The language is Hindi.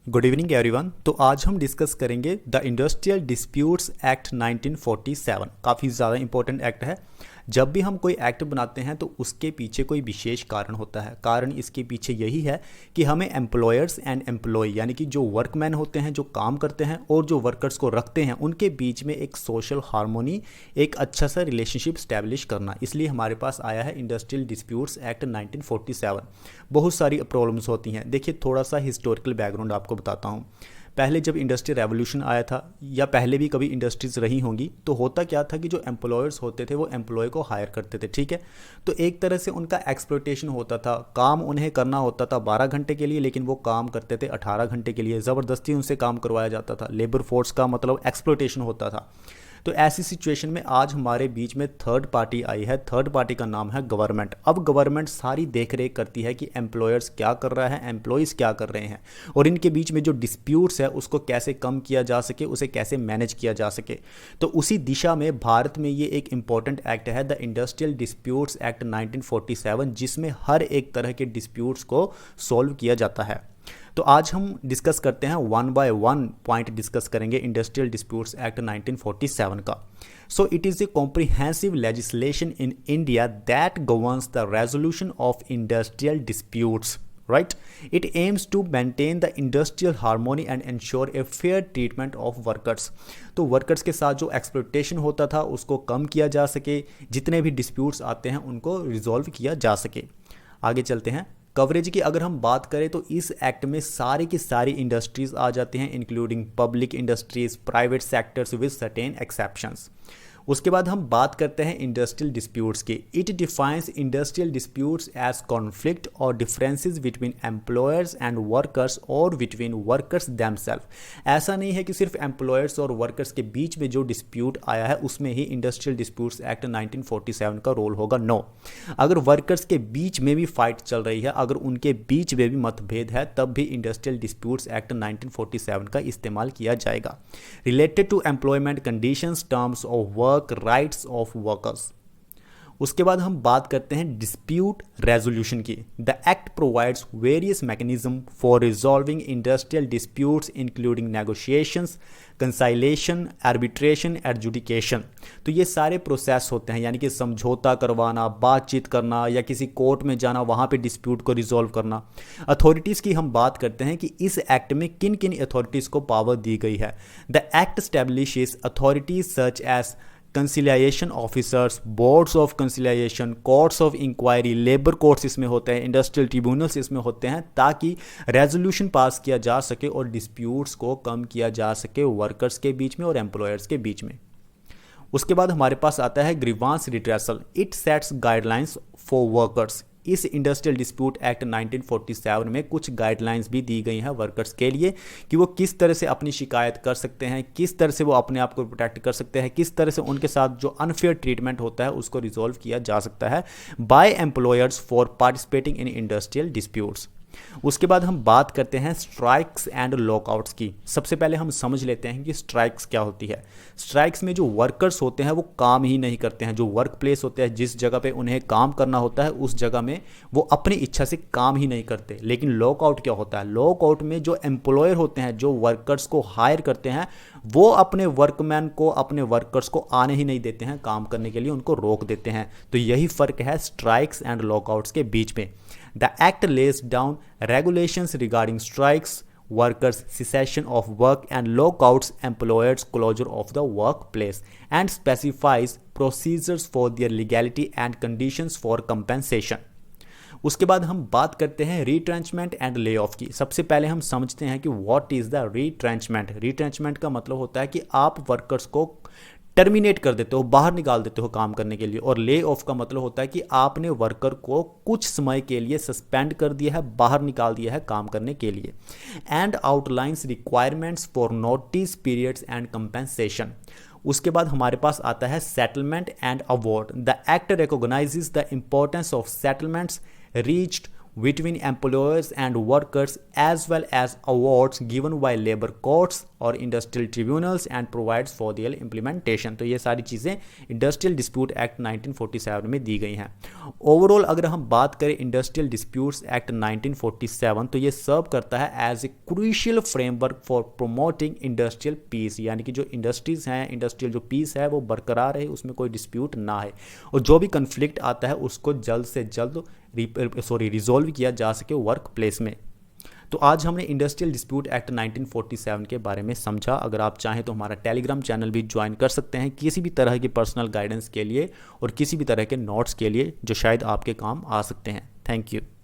Good evening everyone. तो आज हम डिस्कस करेंगे द इंडस्ट्रियल डिस्प्यूट्स एक्ट 1947। काफ़ी ज़्यादा इंपॉर्टेंट एक्ट है। जब भी हम कोई एक्ट बनाते हैं तो उसके पीछे कोई विशेष कारण होता है। कारण इसके पीछे यही है कि हमें एम्प्लॉयर्स एंड एम्प्लॉय यानी कि जो वर्कमैन होते हैं, जो काम करते हैं, और जो वर्कर्स को रखते हैं, उनके बीच में एक सोशल हार्मोनी, एक अच्छा सा रिलेशनशिप स्टैब्लिश करना। इसलिए हमारे पास आया है इंडस्ट्रियल डिस्प्यूट्स एक्ट 1947। बहुत सारी प्रॉब्लम्स होती हैं। देखिए, थोड़ा सा हिस्टोरिकल बैकग्राउंड आपको बताता हूँ। पहले जब इंडस्ट्रियल रेवोल्यूशन आया था, या पहले भी कभी इंडस्ट्रीज रही होंगी, तो होता क्या था कि जो एम्प्लॉयर्स होते थे वो एम्प्लॉय को हायर करते थे। ठीक है, तो एक तरह से उनका एक्सप्लॉयटेशन होता था। काम उन्हें करना होता था 12 घंटे के लिए, लेकिन वो काम करते थे 18 घंटे के लिए। ज़बरदस्ती उनसे काम करवाया जाता था। लेबर फोर्स का मतलब एक्सप्लॉयटेशन होता था। तो ऐसी सिचुएशन में आज हमारे बीच में थर्ड पार्टी आई है। थर्ड पार्टी का नाम है गवर्नमेंट। अब गवर्नमेंट सारी देख रेख करती है कि एम्प्लॉयर्स क्या कर रहा है, एम्प्लॉयज़ क्या कर रहे हैं, और इनके बीच में जो डिस्प्यूट्स है उसको कैसे कम किया जा सके, उसे कैसे मैनेज किया जा सके। तो उसी दिशा में भारत में ये एक इंपॉर्टेंट एक्ट है, द इंडस्ट्रियल डिस्प्यूट्स एक्ट 1947, जिसमें हर एक तरह के डिस्प्यूट्स को सॉल्व किया जाता है। तो आज हम डिस्कस करते हैं, one by one point discuss करेंगे इंडस्ट्रियल डिस्प्यूट्स एक्ट 1947 का। So it is a comprehensive legislation in India that governs the resolution of industrial disputes, right? It aims to maintain the industrial harmony and ensure a fair treatment of workers. तो वर्कर्स के साथ जो एक्सप्लॉयटेशन होता था उसको कम किया जा सके, जितने भी डिस्प्यूट्स आते हैं उनको रिजॉल्व किया जा सके। आगे चलते हैं। कवरेज की अगर हम बात करें तो इस एक्ट में सारी की सारी इंडस्ट्रीज आ जाती हैं, including public industries, private sectors with certain exceptions. उसके बाद हम बात करते हैं इंडस्ट्रियल डिस्प्यूट्स की। It defines industrial disputes as conflict और differences between employers and workers और बिटवीन वर्कर्स देमसेल्फ। ऐसा नहीं है कि सिर्फ एम्प्लॉयर्स और वर्कर्स के बीच में जो डिस्प्यूट आया है उसमें ही इंडस्ट्रियल डिस्प्यूट्स एक्ट 1947 का रोल होगा। नो, अगर वर्कर्स के बीच में भी फाइट चल रही है, अगर उनके बीच में भी मतभेद है, तब भी इंडस्ट्रियल डिस्प्यूट्स एक्ट 1947 का इस्तेमाल किया जाएगा। Related to employment conditions, terms of work, rights of workers. उसके बाद हम बात करते हैं डिस्प्यूट रेजोल्यूशन की। The act provides various mechanism for resolving industrial disputes including negotiations, conciliation, arbitration, adjudication. तो ये सारे प्रोसेस होते हैं, यानी कि समझौता करवाना, बातचीत करना, या किसी कोर्ट में जाना, वहाँ पे डिस्प्यूट को रिजॉल्व करना। अथॉरिटीज़ की हम बात करते हैं कि इस एक्ट में किन किन अथॉरिटीज़ को पावर दी गई है। The act establishes authorities such as conciliation officers, boards of conciliation, courts of inquiry, labour courts इसमें होते हैं, इंडस्ट्रियल ट्रिब्यूनल्स इसमें होते हैं, ताकि रेजोल्यूशन पास किया जा सके और डिस्प्यूट्स को कम किया जा सके वर्कर्स के बीच में और एम्प्लॉयर्स के बीच में। उसके बाद हमारे पास आता है grievance redressal. It sets guidelines for workers. इस इंडस्ट्रियल डिस्प्यूट एक्ट 1947 में कुछ गाइडलाइंस भी दी गई हैं वर्कर्स के लिए कि वो किस तरह से अपनी शिकायत कर सकते हैं, किस तरह से वो अपने आप को प्रोटेक्ट कर सकते हैं, किस तरह से उनके साथ जो अनफेयर ट्रीटमेंट होता है उसको रिजॉल्व किया जा सकता है by employers for participating in industrial disputes. उसके बाद हम बात करते हैं स्ट्राइक्स एंड लॉकआउट्स की। सबसे पहले हम समझ लेते हैं कि स्ट्राइक्स क्या होती है। स्ट्राइक्स में जो वर्कर्स होते हैं वो काम ही नहीं करते हैं। जो वर्क प्लेस होते हैं, जिस जगह पे उन्हें काम करना होता है, उस जगह में वो अपनी इच्छा से काम ही नहीं करते। लेकिन लॉकआउट क्या होता है? लॉकआउट में जो एम्प्लॉयर होते हैं, जो वर्कर्स को हायर करते हैं, वो अपने वर्कमैन को, अपने वर्कर्स को आने ही नहीं देते हैं काम करने के लिए, उनको रोक देते हैं। तो यही फ़र्क है स्ट्राइक्स एंड लॉकआउट्स के बीच में। The Act lays down regulations regarding strikes, workers' cessation of work, and lockouts, employers' closure of the workplace, and specifies procedures for their legality and conditions for compensation. उसके बाद हम बात करते हैं रिट्रेंचमेंट एंड ले ऑफ की। सबसे पहले हम समझते हैं कि what is the retrenchment. Retrenchment का मतलब होता है कि आप वर्कर्स को टर्मिनेट कर देते हो, बाहर निकाल देते हो काम करने के लिए। और ले ऑफ का मतलब होता है कि आपने वर्कर को कुछ समय के लिए सस्पेंड कर दिया है, बाहर निकाल दिया है काम करने के लिए। And outlines requirements for notice periods and compensation. उसके बाद हमारे पास आता है settlement and award. The act recognises the importance of settlements reached between employers and workers as well as awards given by labor courts और industrial tribunals and provides for their implementation. तो ये सारी चीज़ें इंडस्ट्रियल डिस्प्यूट एक्ट 1947 में दी गई हैं। ओवरऑल अगर हम बात करें इंडस्ट्रियल डिस्प्यूट्स एक्ट 1947 तो ये सर्व करता है as a crucial framework for promoting industrial peace, यानी कि जो इंडस्ट्रीज़ हैं, इंडस्ट्रियल जो पीस है वो बरकरार रहे, उसमें कोई डिस्प्यूट ना है और जो भी कन्फ्लिक्ट आता है उसको जल्द से जल्द रिजॉल्व किया जा सके वर्क प्लेस में। तो आज हमने इंडस्ट्रियल डिस्प्यूट एक्ट 1947 के बारे में समझा। अगर आप चाहें तो हमारा टेलीग्राम चैनल भी ज्वाइन कर सकते हैं किसी भी तरह की पर्सनल गाइडेंस के लिए और किसी भी तरह के नोट्स के लिए जो शायद आपके काम आ सकते हैं। Thank you.